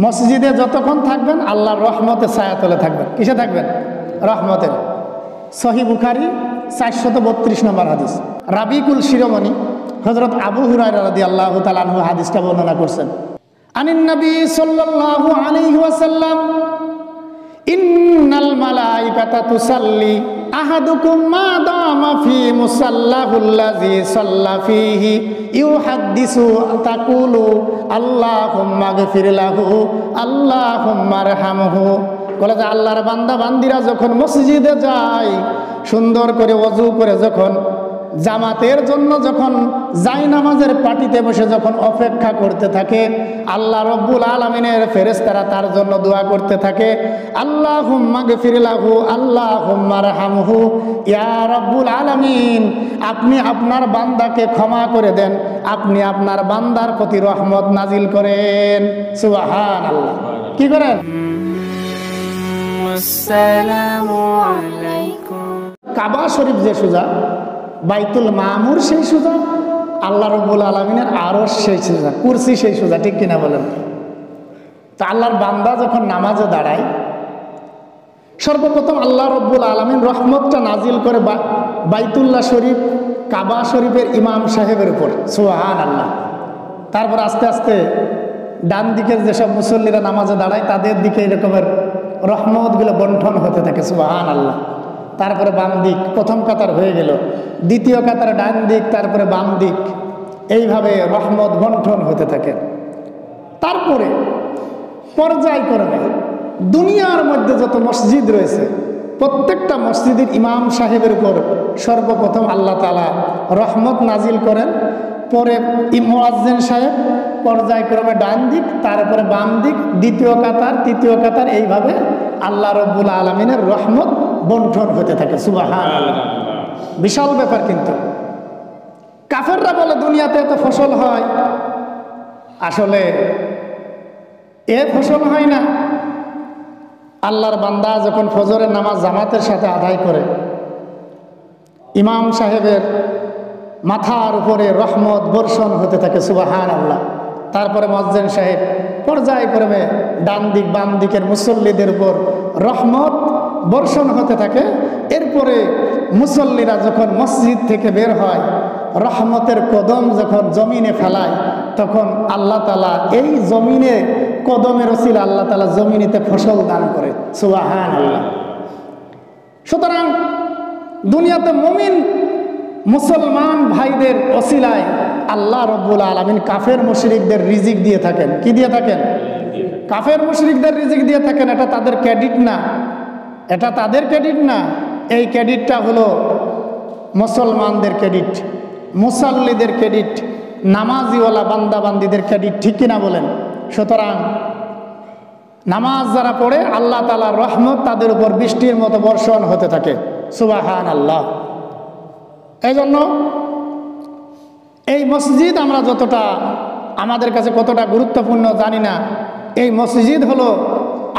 মসজিদে যতক্ষণ থাকবেন আল্লাহর রহমতের ছায়াতলে থাকবেন। কিসে থাকবেন? রহমতের। সহিহ বুখারী 432 নম্বর হাদিস। রাবিকুল শিরোমণি হযরত আবু হুরায়রা রাদিয়াল্লাহু তাআলা আনহু হাদিসটা বর্ণনা করছেন। আনিন নবী সাল্লাল্লাহু আলাইহি ওয়াসাল্লাম ইন্নাল মালাইকাতা তুসাল্লি আহাদুকুম মা দামা ফি মুসাল্লাহুল্লাযী সাল্লা ফীহি ইউহাদ্দিসু তাকুলু আল্লাহুম্মা গফির লাহু আল্লাহুম্মা আরহামহু। বলে যে আল্লাহর বান্দা বান্দিরা যখন মসজিদে যায়, সুন্দর করে ওযু করে যখন জামাতের জন্য যখন জায়নামাজের পাটিতে বসে যখন অপেক্ষা করতে থাকে, আল্লাহ রব্বুল আলামিনের ফেরেশতারা তার জন্য দোয়া করতে থাকে, আল্লাহুম্মা গফির লাহু আল্লাহুম্মা আরহামহু। ইয়া রব্বুল আলামিন, আপনি আপনার বান্দাকে ক্ষমা করে দেন, আপনি আপনার বান্দার প্রতি রহমত নাজিল করেন। সুবহানাল্লাহ। কি করেন? আসসালামু আলাইকুম। কাবা শরীফ যে সোজা, বাইতুল মামুর সেই সোজা, আল্লাহ রব্বুল আলামিনের আরশ সেই সোজা, কুরসি সেই সোজা। ঠিক কিনা বলেন? তা আল্লাহর বান্দা যখন নামাজে দাঁড়ায়, সর্বপ্রথম আল্লাহ রব্বুল আলামিন রহমতটা নাজিল করে বাইতুল্লাহ শরীফ, কাবা শরীফের ইমাম সাহেবের উপর। সুবহানাল্লাহ। তারপর আস্তে আস্তে ডান দিকের যেসব মুসল্লিরা নামাজে দাঁড়ায় তাদের দিকে এরকমের রহমতগুলো বন্টন হতে থাকে। সুবহানাল্লাহ। তারপরে বাম দিক, প্রথম কাতার হয়ে গেল, দ্বিতীয় কাতার ডান দিক, তারপরে বাম দিক, এইভাবে রহমত বন্টন হতে থাকে। তারপরে পর্যায়ক্রমে দুনিয়ার মধ্যে যত মসজিদ রয়েছে প্রত্যেকটা মসজিদের ইমাম সাহেবের উপর সর্বপ্রথম আল্লাহ তাআলা রহমত নাজিল করেন। পরে মুয়াজ্জিন সাহেব, পর্যায়ক্রমে ডান দিক, তারপরে বাম দিক, দ্বিতীয় কাতার, তৃতীয় কাতার, এইভাবে আল্লাহ রব্বুল আলামিনের রহমত বন্টন হতে থাকে। সুবহানাল্লাহ। বিশাল ব্যাপার। কিন্তু কাফেররা বলে দুনিয়াতে এত ফসল হয়, আসলে এ ফসল হয় না। আল্লাহর বান্দা যখন ফজরের নামাজ জামাতের সাথে আদায় করে, ইমাম সাহেবের মাথার উপরে রহমত বর্ষণ হতে থাকে। সুবহানাল্লাহ। তারপরে মুয়াজ্জিন সাহেব পর্যায়ক্রমে ডান দিক বাম দিকের মুসল্লিদের উপর রহমত বর্ষণ হতে থাকে। এরপরে মুসল্লিরা যখন মসজিদ থেকে বের হয়, রহমতের কদম যখন জমিনে ফেলায়, তখন আল্লাহ তাআলা এই জমিনে কদমের ওসিলা আল্লাহ তাআলা জমিনেতে ফসল দান করে। সুবহানাল্লাহ। সুতরাং দুনিয়াতে মুমিন মুসলমান ভাইদের ওসিলায় আল্লাহ রব্বুল আলামিন কাফের মুশরিকদের রিজিক দিয়ে থাকেন। কি দিয়ে থাকেন? কাফের মুশরিকদের রিজিক দিয়ে থাকেন। এটা তাদের ক্রেডিট না, এটা তাদের ক্রেডিট না। এই ক্রেডিটটা হলো মুসলমানদের ক্রেডিট, মুসাল্লিদের ক্রেডিট, নামাজিওয়ালা বান্দাবান্দিদের ক্রেডিট। ঠিক কিনা বলেন? সুতরাং নামাজ যারা পড়ে আল্লাহ তাআলার রহমত তাদের উপর বৃষ্টির মতো বর্ষণ হতে থাকে। সুবহানাল্লাহ। এই জন্য এই মসজিদ আমরা যতটা আমাদের কাছে কতটা গুরুত্বপূর্ণ জানি না। এই মসজিদ হলো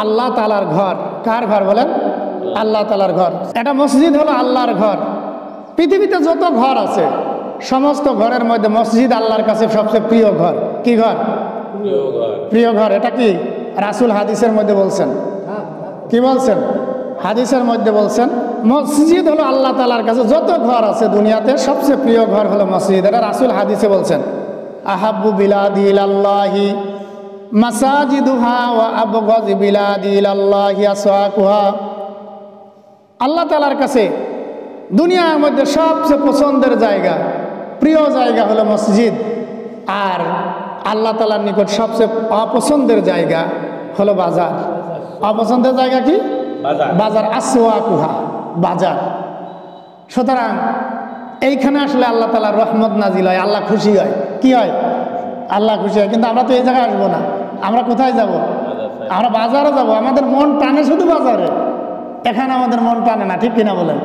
আল্লাহ তাআলার ঘর। কার ঘর বলেন? আল্লাহ তাআলার ঘর। এটা মসজিদ হলো আল্লাহর ঘর। পৃথিবীতে যত ঘর আছে সমস্ত ঘরের মধ্যে মসজিদ আল্লাহর কাছে সবচেয়ে প্রিয় ঘর। কি ঘর? প্রিয় ঘর। এটা কি রাসূল হাদিসের মধ্যে বলছেন? কি বলছেন? হাদিসের মধ্যে বলছেন মসজিদ হলো আল্লাহ তাআলার কাছে যত ঘর আছে দুনিয়াতে সবচেয়ে প্রিয় ঘর হলো মসজিদ। এটা রাসূল হাদিসে বলছেন, আহাব্বু বিলাদি ইলাল্লাহি মাসাজিদুহা ওয়া আবগাযু বিলাদি ইলাল্লাহি আসওয়াকুহা। আল্লাহ তাআলার কাছে দুনিয়ার মধ্যে সবচেয়ে পছন্দের জায়গা, প্রিয় জায়গা হলো মসজিদ। আর আল্লাহ তাআলার নিকট সবচেয়ে অপছন্দের জায়গা হলো বাজার। অপছন্দের জায়গা কি? বাজার। আসওয়াকুহা, বাজার। সুতরাং এইখানে আসলে আল্লাহ তাআলার রহমত নাজিল হয়, আল্লাহ খুশি হয়। কি হয়? আল্লাহ খুশি হয়। কিন্তু আমরা তো এই জায়গায় আসবো না। আমরা কোথায় যাব? আমরা বাজারে যাব। আমাদের মন টানে শুধু বাজারে, এখানে আমাদের মন টানে না। ঠিক কিনা বলেন?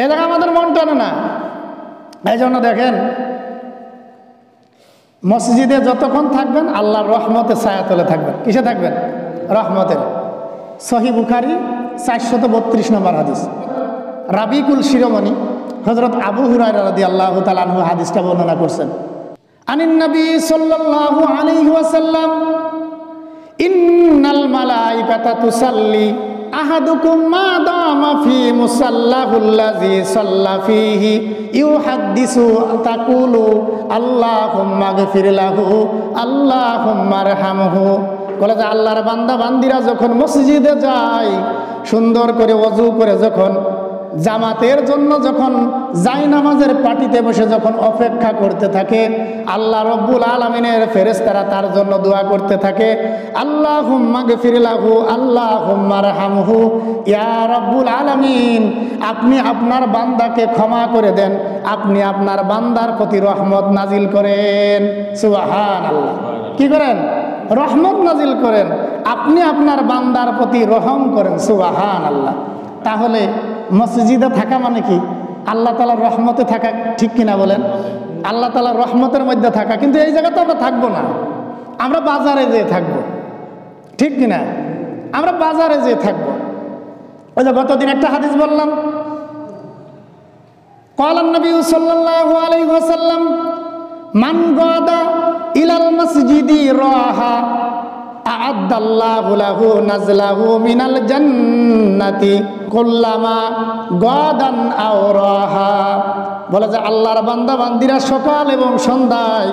এই জায়গায় আমাদের মন টানে না। এই জন্য দেখেন মসজিদে যতক্ষণ থাকবেন আল্লাহর রহমতের ছায়াতলে থাকবেন। কিসে থাকবেন? রহমতের। সহিহ বুখারী 432 নম্বর হাদিস। রাবিকুল শিরোমণি হযরত আবু হুরায়রা রাদিয়াল্লাহু তাআলা আনহু হাদিসটা বর্ণনা করছেন। আনিন নবী সাল্লাল্লাহু আলাইহি ওয়াসাল্লাম মালাইকাতা তুসাল্লি আহাদুকুম মা দামা ফি মুসাল্লাহুল্লাযী সাল্লা ফীহি ইউহাদ্দিসু তাকুলু আল্লাহুম্মা গফির লাহু আল্লাহুম্মা আরহামহু। বলে যে আল্লাহর বান্দা বান্দিরা যখন মসজিদে যায়, সুন্দর করে ওযু করে যখন জামাতের জন্য যখন জায়নামাজের পাটিতে বসে যখন অপেক্ষা করতে থাকে, আল্লাহ রব্বুল আলামিনের ফেরেশতারা তার জন্য দোয়া করতে থাকে, আল্লাহুম্মা গফির লাহু আল্লাহুম্মা আরহামহু, ইয়া রব্বুল আলামিন আপনি আপনার বান্দাকে ক্ষমা করে দেন, আপনি আপনার বান্দার প্রতি রহমত নাজিল করেন। সুবহানাল্লাহ। কি করেন? রহমত নাজিল করেন, আপনি আপনার বান্দার প্রতি রহম করেন। সুবহানাল্লাহ। তাহলে মসজিদে থাকা মানে কি? আল্লাহ তাআলার রহমতে থাকা, ঠিক কিনা বলেন? আল্লাহ তাআলার রহমতের মধ্যে থাকা। কিন্তু এই জায়গাতে আমরা থাকবো না, আমরা বাজারে যেয়ে থাকবো, ঠিক কিনা? আমরা বাজারে যেয়ে থাকবো। ওই যে গতদিন একটা হাদিস বললাম, ক্বালান নবী সাল্লাল্লাহু আলাইহি ওয়াসাল্লাম মান গাদা ইলাল মসজিদি রাহা আ'আদ্দাল্লাহু লাহু নাজলাহু মিনাল জান্নাতি কুল্লামা গাদান আও রাহা। বলে যে আল্লাহর বান্দা বান্দিরা সকাল এবং সন্ধ্যায়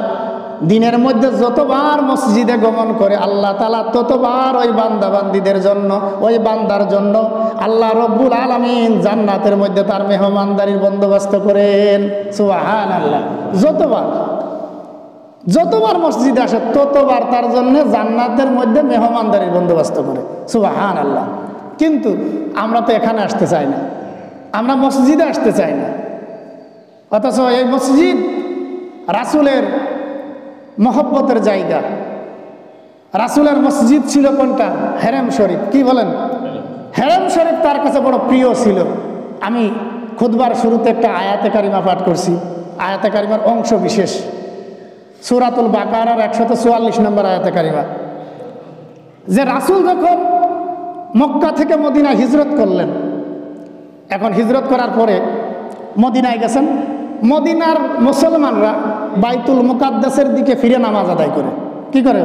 দিনের মধ্যে যতবার মসজিদে গমন করে, আল্লাহ তাআলা ততবার ওই বান্দা বান্দিদের জন্য, ওই বান্দার জন্য আল্লাহ রব্বুল আলামিন জান্নাতের মধ্যে তার মেহমানদারির বন্দোবস্ত করেন। সুবহানাল্লাহ। যতবার মসজিদে আসে ততবার তার জন্য জান্নাতের মধ্যে মেহমানদারির বন্দোবস্ত করে। সুবহানাল্লাহ। কিন্তু আমরা তো এখানে আসতে চাই না, আমরা মসজিদে আসতে চাই না। অথচ এই মসজিদ রাসূলের মহব্বতের জায়গা। রাসূলের মসজিদ ছিল কোনটা? হেরেম শরীফ। কি বলেন? হেরেম শরীফ তার কাছে বড় প্রিয় ছিল। আমি খুতবার শুরুতে একটা আয়াতে কারিমা পাঠ করছি, আয়াতে কারিমার অংশ বিশেষ, সূরাতুল বাকারার 144 নম্বর আয়াতে কারিমা, যে রাসূল যখন মক্কা থেকে মদিনা হিজরত করলেন, এখন হিজরত করার পরে মদিনায় গেছেন, মদিনার মুসলমানরা বাইতুল মুকাদ্দাসের দিকে ফিরে নামাজ আদায় করে। কি করে?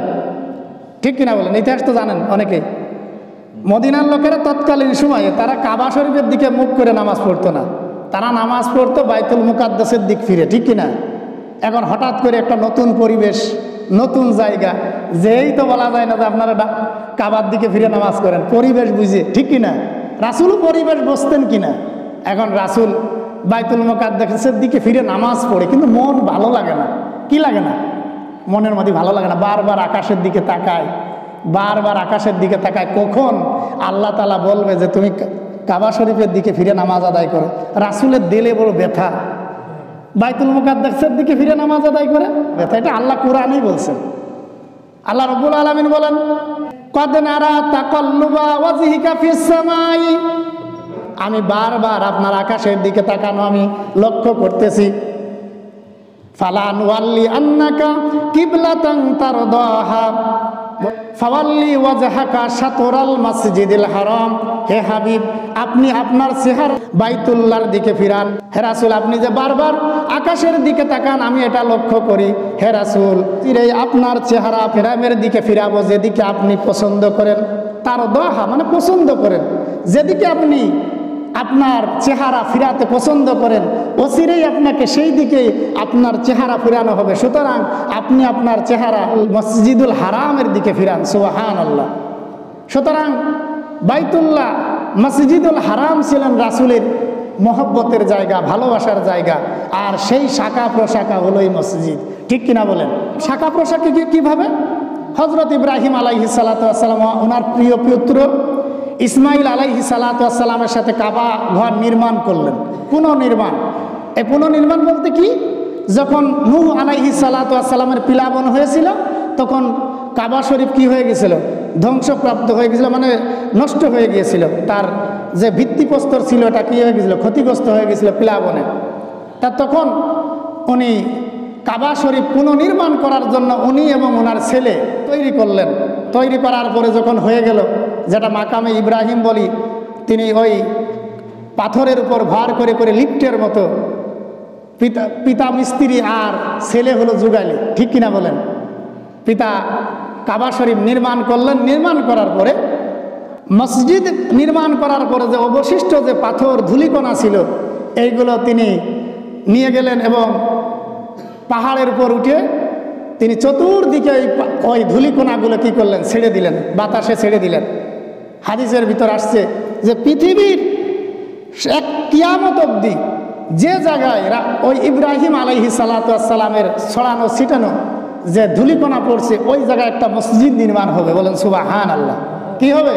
ঠিক কিনা বলেন? ইতিহাস তো জানেন অনেকেই। মদিনার লোকেরা তৎকালীন সময়ে তারা কাবা শরীফের দিকে মুখ করে নামাজ পড়তো না, তারা নামাজ পড়তো বাইতুল মুকাদ্দাসের দিক ফিরে। ঠিক কিনা? এখন হঠাৎ করে একটা নতুন পরিবেশ, নতুন জায়গা, যেই তো বলা যায় না যে আপনারা কাবার দিকে ফিরে নামাজ করেন, পরিবেশ বুঝে। ঠিক কিনা? রাসূলও পরিবেশ বসতেন কিনা? এখন রাসূল বাইতুল মুকাদ্দাসের দিকে ফিরে নামাজ পড়ে, কিন্তু মন ভালো লাগে না। কি লাগে না? মনের মধ্যে ভালো লাগে না। বারবার আকাশের দিকে তাকায়, বারবার আকাশের দিকে তাকায়, কখন আল্লাহ তাআলা বলবে যে তুমি কাবা শরীফের দিকে ফিরে নামাজ আদায় করো। রাসূলের দিলে বড় ব্যথা, বাইতুল মুকাদ্দাসের দিকে ফিরে নামাজ আদায় করে ব্যথা। এটা আল্লাহ কোরআনেই বলছেন। আল্লাহ রাব্বুল আলামিন বলেন, কদ নারা তাকাল্লুবা ওয়াজহিকা ফিস সামাই, আমি বারবার আপনার আকাশের দিকে তাকানো আমি লক্ষ্য করতেছি। ফালান ওয়াল্লি আন্নাকা কিবলাতান তারদাহা ফাওয়াল্লি ওয়াজহাকা শাতরাল মাসজিদিল হারাম। হে হাবিব, আপনি আপনার চেহারা বাইতুল্লাহর দিকে ফিরান। হে রাসূল, আপনি যে বারবার আকাশের দিকে তাকান আমি এটা লক্ষ্য করি। হে রাসূল, চিরাই আপনার চেহারা ফেরামের দিকে ফিরাবো যেদিকে আপনি পছন্দ করেন। তারদাহা মানে পছন্দ করেন, যেদিকে আপনি আপনার চেহারা ফিরাতে পছন্দ করেন, অচিরেই আপনাকে সেই দিকে আপনার চেহারা ফিরানো হবে। সুতরাং আপনি আপনার চেহারা মসজিদুল হারামের দিকে ফিরান। সুবহানাল্লাহ। সুতরাং বাইতুল্লাহ, মসজিদুল হারাম ছিলেন রাসূলের মহব্বতের জায়গা, ভালোবাসার জায়গা। আর সেই শাখা প্রশাখা হলো এই মসজিদ। ঠিক কিনা বলেন? শাখা প্রশাখা কিভাবে? হযরত ইব্রাহিম আলাইহিস সালাতু ওয়াস সালাম ওনার প্রিয় পুত্র ইসমাইল আলাইহিস সালাতু ওয়াস সালামের সাথে কাবা ঘর নির্মাণ করলেন, পুনর্নির্মাণ। এই পুনর্নির্মাণ বলতে কি? যখন নূহ আলাইহিস সালাতু ওয়াস সালামের প্লাবন হয়েছিল তখন কাবা শরীফ কি হয়ে গেছিল? ধ্বংসপ্রাপ্ত হয়ে গেছিল, মানে নষ্ট হয়ে গিয়েছিল। তার যে ভিত্তিপ্রস্তর ছিল এটা কি হয়ে গেছিল? ক্ষতিগ্রস্ত হয়ে গেছিল প্লাবনে। তা তখন উনি কাবা শরীফ পুনর্নির্মাণ করার জন্য উনি এবং ওনার ছেলে তৈরি করলেন। তৈরি করার পরে যখন হয়ে গেল, যেটা মাকামে ইব্রাহিম বলি, তিনি ওই পাথরের উপর ভার করে করে লিফটের মতো পিতা মিস্ত্রি আর ছেলে হলো যুগালি। ঠিক কিনা বলেন? পিতা কাবা শরীফ নির্মাণ করলেন। নির্মাণ করার পরে মসজিদ নির্মাণ করার পরে যে অবশিষ্ট যে পাথর ধূলিকণা ছিল এইগুলো তিনি নিয়ে গেলেন এবং পাহাড়ের উপর উঠে তিনি চতুর্দিকে ওই ধূলিকণাগুলো কি করলেন, ছেড়ে দিলেন, বাতাসে ছেড়ে দিলেন। হাদিসের ভিতর আসছে যে পৃথিবীর এক কিয়ামত অবধি যে জায়গায় ওই ইব্রাহিম আলাইহিস সালাতু ওয়াস সালামের ছড়ানো ছিটানো যে ধূলিকণা পড়ছে ওই জায়গায় একটা মসজিদ নির্মাণ হবে। বলেন সুবহানাল্লাহ। কি হবে?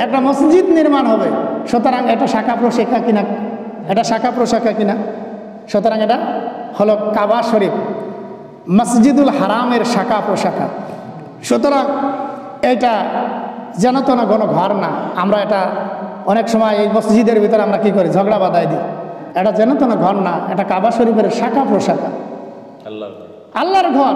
একটা মসজিদ নির্মাণ হবে। সুতরাং এটা শাখা প্রশাখা কিনা, এটা শাখা প্রশাখা কিনা, সুতরাং এটা হলো কাবা শরীফ, মসজিদুল হারামের শাখা প্রশাখা। সুতরাং এটা যেন তো না কোনো ঘর না। আমরা এটা অনেক সময় এই মসজিদের ভিতরে আমরা কি করি, ঝগড়া বাঁধাই দিই। এটা যেন তো না ঘর না, এটা কাবা শরীফের শাখা প্রশাখা, আল্লাহর ঘর।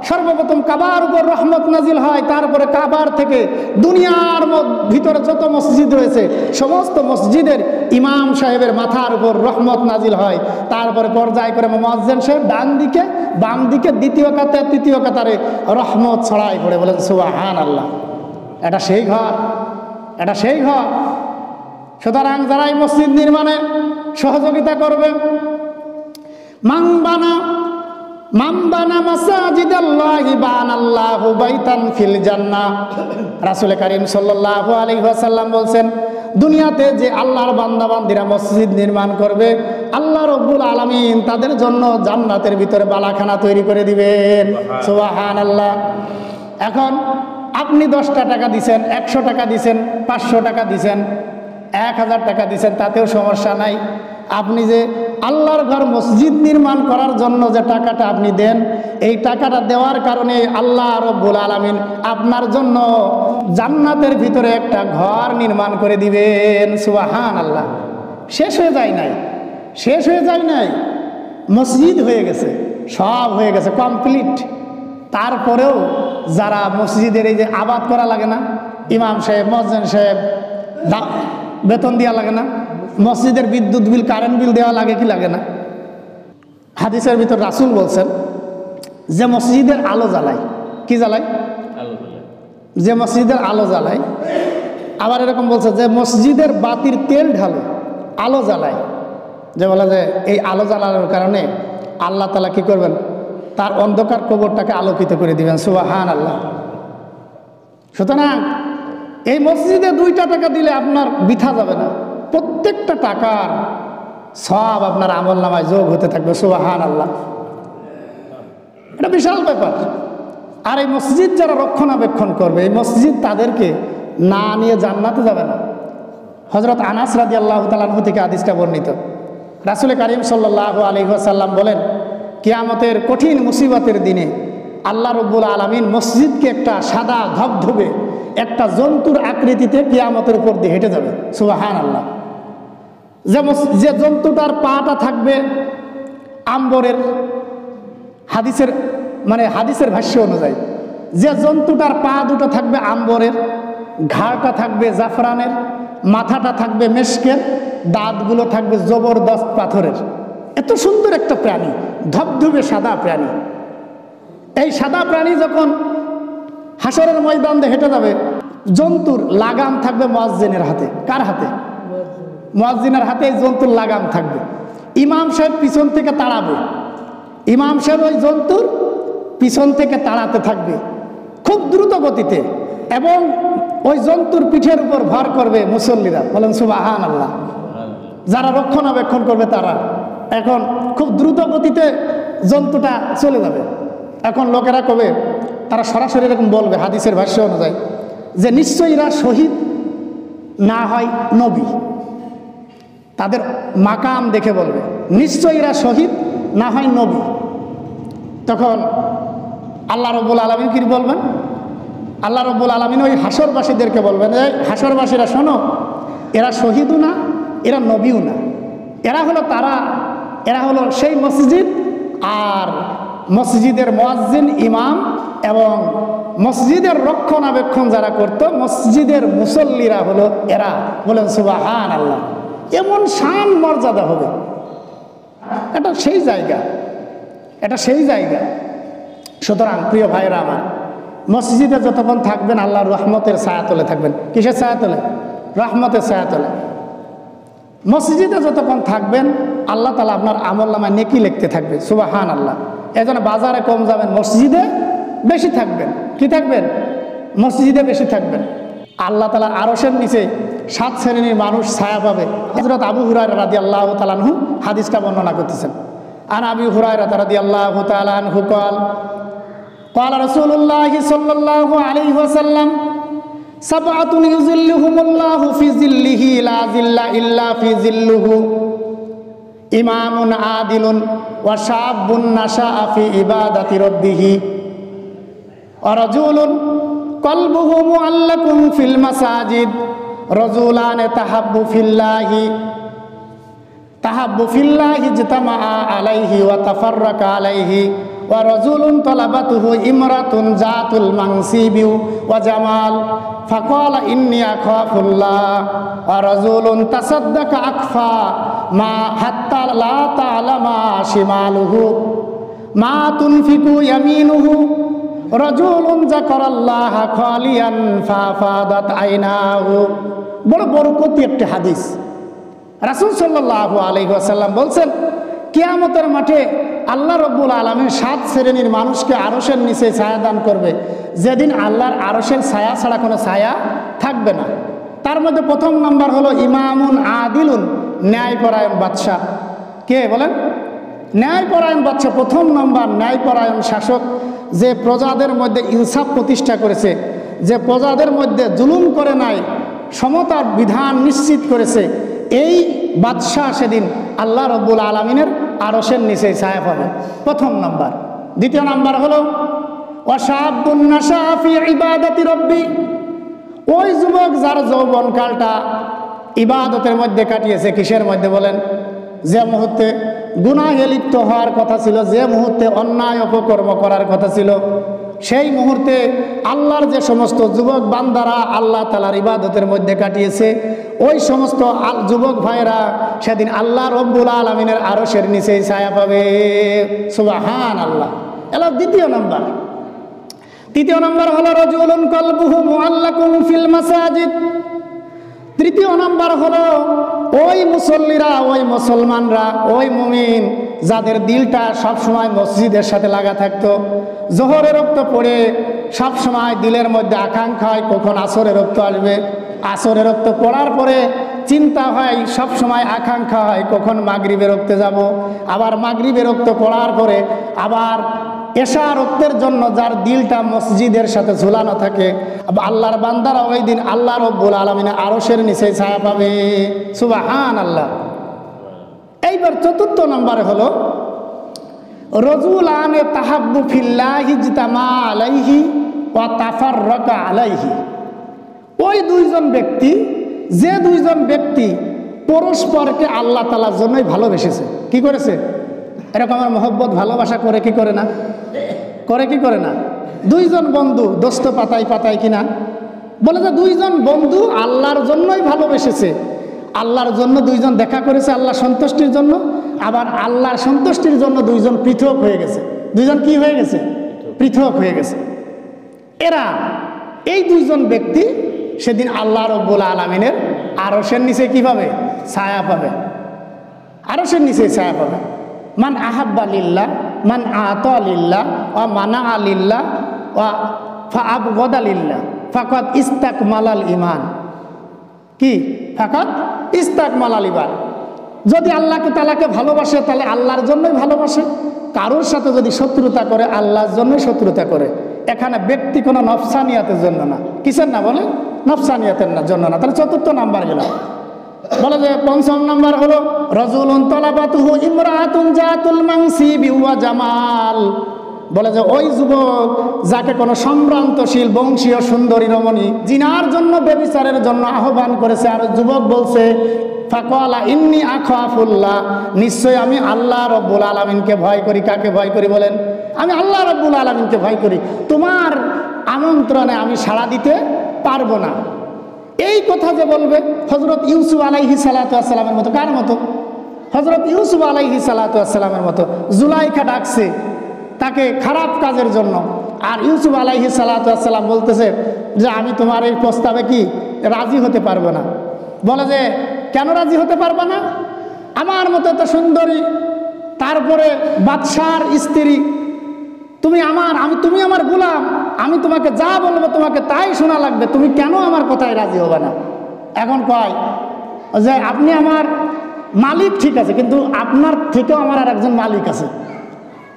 সর্বপ্রথম কাবার উপর রহমত নাজিল হয়, তারপরে কাবার থেকে দুনিয়ার ভিতরে যত মসজিদ রয়েছে সমস্ত মসজিদের ইমাম সাহেবের মাথার উপর রহমত নাজিল হয়। তারপরে পর্যায় করে মুয়াজ্জিন সাহেব ডান দিকে বাম দিকে দ্বিতীয় কাতারে তৃতীয় কাতারে রহমত ছড়াই পড়ে। বলেন সুবহানাল্লাহ। এটা সেই ঘর, এটা সেই ঘর। সুতরাং যারা এই মসজিদ নির্মাণে সহযোগিতা করবে, মামবানা মাসাজিদাল্লাহি বানাল্লাহু বাইতান ফিল জান্নাহ। রাসূল কারীম সাল্লাল্লাহু আলাইহি ওয়াসাল্লাম বলেন, দুনিয়াতে যে আল্লাহর বান্দাবান্দিরা মসজিদ নির্মাণ করবে আল্লাহ রাব্বুল আলামিন তাদের জন্য জান্নাতের ভিতরে বালাখানা তৈরি করে দিবেন। সুবহানাল্লাহ। এখন আপনি 10টা টাকা দিছেন, 100 টাকা দিছেন, 500 টাকা দিছেন, 1000 টাকা দিছেন, তাতেও সমস্যা নাই। আপনি যে আল্লাহর ঘর মসজিদ নির্মাণ করার জন্য যে টাকাটা আপনি দেন, এই টাকাটা দেওয়ার কারণে আল্লাহ রাব্বুল আলামিন আপনার জন্য জান্নাতের ভিতরে একটা ঘর নির্মাণ করে দিবেন। সুবহানাল্লাহ। শেষ হয়ে যায় নাই, শেষ হয়ে যায় নাই, মসজিদ হয়ে গেছে, সব হয়ে গেছে, কমপ্লিট। তারপরেও যারা মসজিদের এই যে আবাদ করা লাগে না, ইমাম সাহেব মুয়াজ্জিন সাহেব বেতন দেওয়া লাগে না, মসজিদের বিদ্যুৎ বিল কারেন্ট বিল দেওয়া লাগে কি লাগে না? হাদিসের ভিতর রাসূল বলছেন যে মসজিদের আলো জ্বালায়, কি জ্বালায়? যে মসজিদের আলো জ্বালায়। আবার এরকম বলছে যে মসজিদের বাতির তেল ঢালে, আলো জ্বালায়। যে বলা যে এই আলো জ্বালানোর কারণে আল্লাহ তাআলা কি করবেন, তার অন্ধকার কবরটাকে আলোকিত করে দিবেন। সুবহানাল্লাহ। সুতরাং এই মসজিদে 2টা টাকা দিলে আপনার বৃথা যাবে না, প্রত্যেকটা টাকার সব আপনার আমল নামায় যোগ হতে থাকবে। সুবহানাল্লাহ। এটা বিশাল ব্যাপার। আর এই মসজিদ যারা রক্ষণাবেক্ষণ করবে, এই মসজিদ তাদেরকে না নিয়ে জান্নাতে যাবে না। হযরত আনাস রাদিয়াল্লাহু তাআলা আনহু থেকে হাদিসটা বর্ণিত। রাসূল কারীম সাল্লাল্লাহু আলাইহি ওয়াসাল্লাম বলেন, কিয়ামতের কঠিন মুসিবতের দিনে আল্লাহ রাব্বুল আলামিন মসজিদকে একটা সাদা ধবধবে একটা জন্তুর আকৃতিতে কিয়ামতের উপর দিয়ে হেঁটে যাবে। সুবহানাল্লাহ। যে জন্তুটার পাটা থাকবে আম্বরের, হাদিসের ভাষ্য অনুযায়ী যে জন্তুটার পা দুটো থাকবে আম্বরের, ঘাড়টা থাকবে জাফরানের, মাথাটা থাকবে মেশকের, দাঁতগুলো থাকবে জবরদস্ত পাথরের। এত সুন্দর একটা প্রাণী, ধবধবে সাদা প্রাণী। এই সাদা প্রাণী যখন হাসরের ময়দান দিয়ে হেঁটে যাবে, জন্তুর লাগাম থাকবে মুয়াজ্জিনের হাতে। কার হাতে? মুয়াজ্জিনের হাতে এই জন্তুর লাগাম থাকবে। ইমাম সাহেব পিছন থেকে তাড়াবে, ইমাম সাহেব ওই জন্তুর পিছন থেকে তাড়াতে থাকবে খুব দ্রুত গতিতে, এবং ওই জন্তুর পিঠের উপর ভর করবে মুসল্লিরা। বলেন সুবহানাল্লাহ। যারা রক্ষণাবেক্ষণ করবে তারা। এখন খুব দ্রুত গতিতে জন্তুটা চলে যাবে। এখন লোকেরা কবে, তারা সরাসরি এরকম বলবে হাদিসের ভাষ্য অনুযায়ী যে নিশ্চয়ই এরা শহীদ না হয় নবী। তাদের মাকাম দেখে বলবে নিশ্চয়ই এরা শহীদ না হয় নবী। তখন আল্লাহ রাব্বুল আলামিন কি বলবেন? আল্লাহ রাব্বুল আলামিন ওই হাসরবাসীদেরকে বলবেন, এই হাসরবাসীরা শোনো, এরা শহীদও না, এরা নবীও না, এরা হলো সেই মসজিদ আর মসজিদের মুয়াজ্জিন ইমাম এবং মসজিদের রক্ষণাবেক্ষণ যারা করত, মসজিদের মুসল্লিরা হলো এরা। বলেন সুবহানাল্লাহ। এমন শান মর্যাদা হবে, এটা সেই জায়গা, এটা সেই জায়গা। সুতরাং প্রিয় ভাইরা আমার, মসজিদে যতক্ষণ থাকবেন আল্লাহর রহমতের ছায়াতলে থাকবেন। কিসের ছায়াতলে? রহমতের ছায়াতলে। মসজিদে যতক্ষণ থাকবেন আল্লাহ তাআলা আপনার আমলনামায় নেকি লিখতে থাকবে। সুবহানাল্লাহ। এজন্য বাজারে কম যাবেন, মসজিদে বেশি থাকবেন। কি থাকবেন? মসজিদে বেশি থাকবেন। আল্লাহ তাআলার আরশের নিচে 7 শ্রেণীর মানুষ ছায়া পাবে। হযরত আবু হুরায়রা রাদিয়াল্লাহু তাআলা আনহু হাদিসটা বর্ণনা করতেছেন। আন আবি হুরায়রা রাদিয়াল্লাহু তাআলা আনহু قال رسول الله صلى الله عليه وسلم سبعة يظلهم الله في ظله لا ظل إلا في ظله إمام عادل وشاب نشأ في عبادة ربه ورجل قلبه معلق في المساجد رجلان تحب في الله اجتمع عليه وتفرق عليه ورجل طلبته امرأة ذات المنصب وجمال فقال إني أخاف الله ورجل تصدق أخفى ما حتى لا تعلم شماله ما تنفق يمينه رجل ذكر الله خاليا ففاضت عيناه। বড় বরকতি একটি হাদিস। রাসূল সাল্লাল্লাহু আলাইহি ওয়াসাল্লাম বলছেন, কিয়ামতের মাঠে আল্লাহ রব্বুল আলামিন 7 শ্রেণীর মানুষকে আরশের নিচে ছায়া দান করবে, যেদিন আল্লাহর আরশের ছায়া ছাড়া কোনো ছায়া থাকবে না। তার মধ্যে প্রথম নাম্বার হলো ইমামুন আদিলুন, ন্যায়পরায়ণ বাদশাহ। কে বলেন? ন্যায়পরায়ণ বাদশাহ। প্রথম নাম্বার ন্যায়পরায়ণ শাসক, যে প্রজাদের মধ্যে ইনসাফ প্রতিষ্ঠা করেছে, যে প্রজাদের মধ্যে জুলুম করে নাই, সমতার বিধান নিশ্চিত করেছে। এই বাদশাহ সেদিন আল্লাহ রব্বুল আলামিনের আরশের নিচে ছায়া পাবে, প্রথম নাম্বার। দ্বিতীয় নাম্বার হলো ওয়াশাবুন নাশা ফি ইবাদাতি রব্বি, ওই যুবক যার যৌবনকালটা ইবাদতের মধ্যে কাটিয়েছে। কিসের মধ্যে বলেন? যে মুহূর্তে গুনাহে লিপ্ত হওয়ার কথা ছিল, যে মুহূর্তে অন্যায় অপকর্ম করার কথা ছিল, সেই মুহূর্তে আল্লাহর যে সমস্ত যুবক বান্দারা আল্লাহ তাআলার ইবাদতের মধ্যে কাটিয়েছে, ওই সমস্ত যুবক ভাইরা সেদিন আল্লাহ রব্বুল আলামিনের আরশের নিচেই ছায়া পাবে। সুবহানাল্লাহ। এলা দ্বিতীয় নাম্বার। তৃতীয় নাম্বার হলো রাজুলুন কলবুহু মুআল্লাকুন ফিল মাসাজিদ। তৃতীয় নাম্বার হলো ওই মুসল্লিরা, ওই মুসলমানরা, ওই মুমিন যাদের দিলটা সবসময় মসজিদের সাথে লাগা থাকতো। জোহরের রক্ত পড়ে সবসময় দিলের মধ্যে আকাঙ্ক্ষা হয় কখন আসরের রক্ত আসবে। আসরের রক্ত পড়ার পরে চিন্তা হয়, সবসময় আকাঙ্ক্ষা হয় কখন মাগরিবের রক্তে যাব। আবার মাগরিবের রক্ত পড়ার পরে আবার এশা রক্তের জন্য যার দিলটা মসজিদের সাথে ঝুলানো থাকে, আল্লাহর বান্দারা ওই দিন আল্লাহ রব্বুল আলামিনের আরশের নিচে ছায়া পাবে। সুবহানাল্লাহ। এইবার চতুর্থ নম্বরে হলো রাজুলানে তাহাব্বু ফিল্লাহি ইজতামা আলাইহি ওয়া তাফাররাকা আলাইহি। ওই দুইজন ব্যক্তি, যে দুইজন ব্যক্তি পরস্পরকে আল্লাহ তাআলার জন্যই ভালোবেসেছে। কি করেছে? এরকম আমার মহব্বত ভালোবাসা করে কি করে না? করে কি করে না? দুইজন বন্ধু দোস্ত পাতায় পাতায় কিনা বলে যে দুইজন বন্ধু আল্লাহর জন্যই ভালোবেসেছে। আল্লাহর জন্য দুইজন দেখা করেছে, আল্লাহ সন্তুষ্টির জন্য। আবার আল্লাহর সন্তুষ্টির জন্য দুইজন পৃথক হয়ে গেছে। দুইজন কি হয়ে গেছে? পৃথক হয়ে গেছে। এরা এই দুইজন ব্যক্তি সেদিন আল্লাহ রব্বুল আলামিনের আরশের নিচে কি পাবে? ছায়া পাবে। আরশের নিচে ছায়া পাবে। মান আহাব্বা লিল্লাহ, মান আতা লিল্লাহ ওয়া মানা লিল্লাহ ওয়া ফাআবগাদা লিল্লাহ ফাকাদ ইস্তাকমালাল ঈমান। কি? ফাকাদ ইস্তাকমালাল ঈমান। যদি আল্লাহকে তাআলাকে ভালোবাসে তাহলে আল্লাহর জন্যই ভালোবাসে। কারোর সাথে যদি শত্রুতা করে আল্লাহর জন্যই শত্রুতা করে। এখানে ব্যক্তি কোনো নফসানিয়াতের জন্য না। কিসের না বলে? নফসানিয়াতের জন্য না। তাহলে চতুর্থ নাম্বার গেল। বলে যে পঞ্চম নাম্বার হলো রাজুলুন তালাবাতুহু ইমরাতুন জাতুল মানসিবি ওয়া জামাল। বলে যে ওই যুবক যাকে কোনো সম্ভ্রান্তশীল বংশীয় সুন্দরী রমণী জিনার জন্য, ব্যভিচারের জন্য আহ্বান করেছে। আর যুবক বলছে ফাকালা ইন্নী আখাফুল্লাহ, নিশ্চয় আমি আল্লাহ রব্বুল আলামিনকে ভয় করি। কাকে ভয় করি বলেন? আমি আল্লাহ রব্বুল আলামিনকে ভয় করি। তোমার আমন্ত্রণে আমি সাড়া দিতে পারবো না। এই কথা যে বলবে হযরত ইউসুফ আলাইহিস সালাতু ওয়াস সালামের মতো। কার মতো? হযরত ইউসুফ আলাইহিস সালাতু ওয়াস সালামের মতো। জুলাইখা ডাকছে তাকে খারাপ কাজের জন্য, আর ইউসুফ আলাইহিস সালাতু ওয়াস সালাম বলতেছে যে আমি তোমার এই প্রস্তাবে কি রাজি হতে পারবো না। বলে যে কেন রাজি হতে পারবে না? আমার মতো এত সুন্দরী, তারপরে বাদশার স্ত্রী, তুমি আমার গোলাম, আমি তোমাকে যা বলবো তোমাকে তাই শোনা লাগবে, তুমি কেন আমার কথায় রাজি হবে না? এখন কয় যে আপনি আমার মালিক ঠিক আছে, কিন্তু আপনার থেকেও আমার আর একজন মালিক আছে।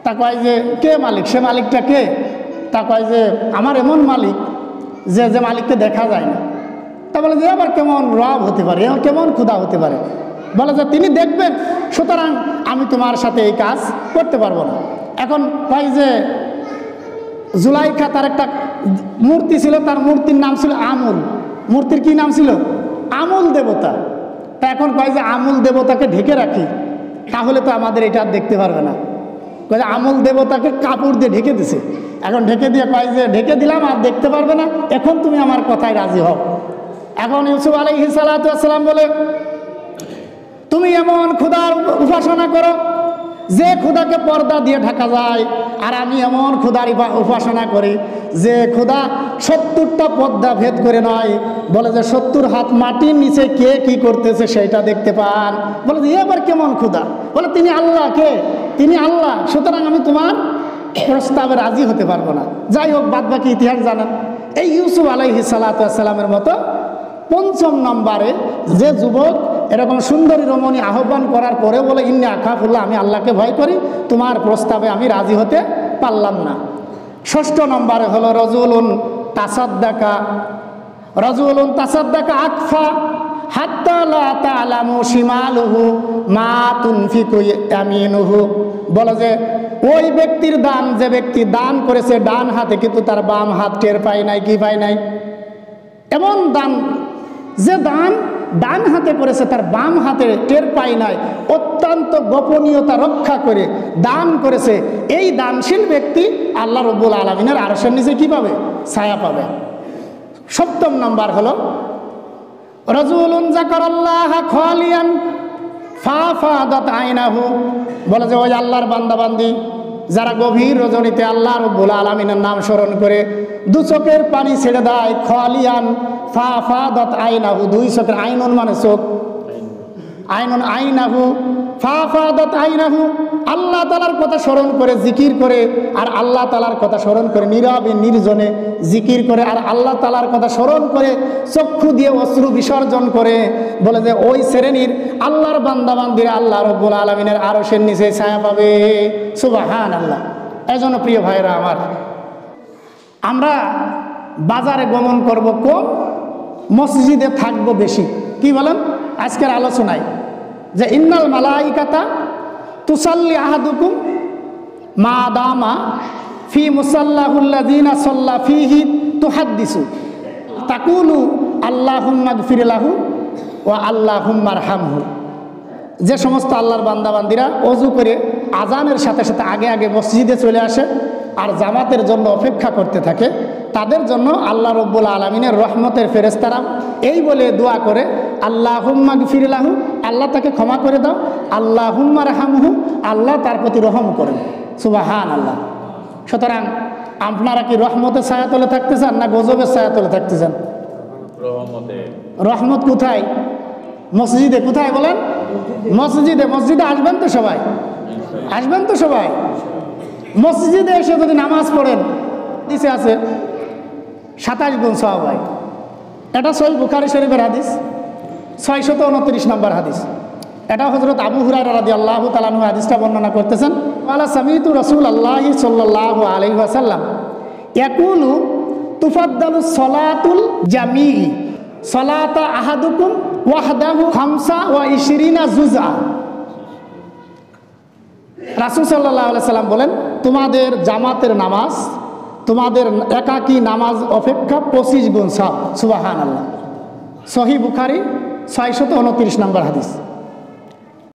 তা কয় যে কে মালিক? সে মালিকটা কে? তা কয় যে আমার এমন মালিক যে মালিককে দেখা যায় না। তা বলে যে আবার কেমন রব হতে পারে, কেমন ক্ষুধা হতে পারে? বলে যে তিনি দেখবেন, সুতরাং আমি তোমার সাথে এই কাজ করতে পারবো না। এখন কয় যে জুলাইখা তার একটা মূর্তি ছিল, তার মূর্তির নাম ছিল আমুল। মূর্তির কি নাম ছিল? আমুল দেবতা। তা এখন কয় যে আমুল দেবতাকে ঢেকে রাখি, তাহলে তো আমাদের এটা আর দেখতে পারবে না। কয় যে আমুল দেবতাকে কাপড় দিয়ে ঢেকে দিছে, এখন ঢেকে দিয়ে কয় যে ঢেকে দিলাম আর দেখতে পারবে না, এখন তুমি আমার কথায় রাজি হও। এখন ইউসুফ আলাইহিস সালাতু ওয়াস সালাম বলে তুমি এমন খোদার উপাসনা করো যে খোদাকে পর্দা দিয়ে ঢাকা যায়, আর আমি এমন খোদার উপাসনা করি যে খোদা 70টা পর্দা ভেদ করে নয়, বলে যে 70 হাত মাটির নিচে কে কি করতেছে সেটা দেখতে পান। বলে যে এবার কেমন খোদা? বলে তিনি আল্লাহ। কে? তিনি আল্লাহ। সুতরাং আমি তোমার প্রস্তাবে রাজি হতে পারবো না। যাই হোক, বাদ বাকি ইতিহাস জানেন। এই ইউসুফ আলাইহিস সালাতু ওয়াস সালামের মতো 5ম নম্বরে যে যুবক এরকম সুন্দরী রমণী আহ্বান করার পরে বলে ইন্নী আখাফুল্লাহ, আমি আল্লাহকে ভয় করি, তোমার প্রস্তাবে আমি রাজি হতে পারলাম না। 6ষ্ঠ নম্বরে হলো রজুলুন তাসাদ্দাকা আকফা হাত্তা লা তা'লামু শিমালুহু মা তুনফিকু ইয়ামিনুহু। বলে যে ওই ব্যক্তির দান, যে ব্যক্তি দান করেছে ডান হাতে, কিন্তু তার বাম হাত টের পায় নাই। কি পায় নাই? এমন দান, যে দান ডান হাতে করেছে তার বাম হাতে টের পায় নাই, অত্যন্ত গোপনীয়তা রক্ষা করে দান করেছে, এই দানশীল ব্যক্তি আল্লাহ রাব্বুল আলামিনের আরশের নিচে কি পাবে? ছায়া পাবে। 7ম নম্বর হলো রাজুলুন যাকারাল্লাহ খালিয়ান ফাফাদাত আইনাহু। বলে যে ওই আল্লাহর বান্দাবান্দি যারা গভীর রজনীতে আল্লাহ রাব্বুল আলামিনের নাম স্মরণ করে 2 চোখের পানি ছেড়ে দেয়, খালিয়ান ফাফাদাত আইনাহু, 2 চোখের, আইনুন মানে চোখ, আইনুন আইনাহু ফাফাদাত আইনাহু, আল্লাহ তাআলার কথা স্মরণ করে জিকির করে, আর আল্লাহ তাআলার কথা স্মরণ করে নীরবে নির্জনে জিকির করে, আর আল্লাহ তাআলার কথা স্মরণ করে চক্ষু দিয়ে অশ্রু বিসর্জন করে। বলে যে ওই শ্রেণীর আল্লাহর বান্দাবান্দিরা আল্লাহ রাব্বুল আলামিনের আরশের নিচে ছায়া পাবে। সুবহানাল্লাহ। এজন্য প্রিয় ভাইরা আমার, আমরা বাজারে গমন করব কম, মসজিদে থাকবো বেশি। কি বলেন আজকের আলোচনায়? যে ইন্নাল মালাইকাতা তুসাল্লি আহাদুকুম মা দামা ফি মুসাল্লাহুল্লাযিনা সাল্লা ফিহি তুহাদ্দিসু তাকুলু আল্লাহুম্মা গফির লাহু ওয়া আল্লাহুম্মা আরহামহু। যে সমস্ত আল্লাহর বান্দাবান্দিরা অজু করে আজানের সাথে সাথে আগে আগে মসজিদে চলে আসে আর জামাতের জন্য অপেক্ষা করতে থাকে, তাদের জন্য আল্লাহ রাব্বুল আলামিনের রহমতের ফেরেশতারা এই বলে দোয়া করে, আল্লাহুম্মা গফির লাহু, আল্লাহ তাকে ক্ষমা করে দাও, আল্লাহুম্মা আরহামহু, আল্লাহ তার প্রতি রহম করেন। সুবহানাল্লাহ। সুতরাং আপনারা কি রহমতের ছায়াতলে থাকতে চান না গজবের ছায়াতলে থাকতে চান? রহমত কোথায়? মসজিদে। কোথায় বলেন? মসজিদে। মসজিদে আসবেন তো সবাই? আসবেন তো সবাই? মসজিদে এসে যদি নামাজ পড়েন, হাদিসে আছে 27 গুণ সওয়াব হয়। এটা সহিহ বুখারী শরীফের হাদিস, 629 নম্বর হাদিস। এটা হযরত আবু হুরায়রা রাদিয়াল্লাহু তাআলা আনহু হাদিসটা বর্ণনা করতেছেন। ওয়ালা সামিতু রাসূলুল্লাহি সাল্লাল্লাহু আলাইহি ওয়াসাল্লাম ইয়াকুলু তুফাদ্দালু সলাতুল জামিই সলাতা আহাদুকুম ওয়াহদাহু 25 জুজআ। রাসূল সাল্লাল্লাহু আলাইহি সাল্লাম বলেন, তোমাদের জামাতের নামাজ তোমাদের একাকী নামাজ অপেক্ষা 25 গুণ সওয়াব। সুবহানাল্লাহ। সহিহ বুখারী 629 নম্বর হাদিস।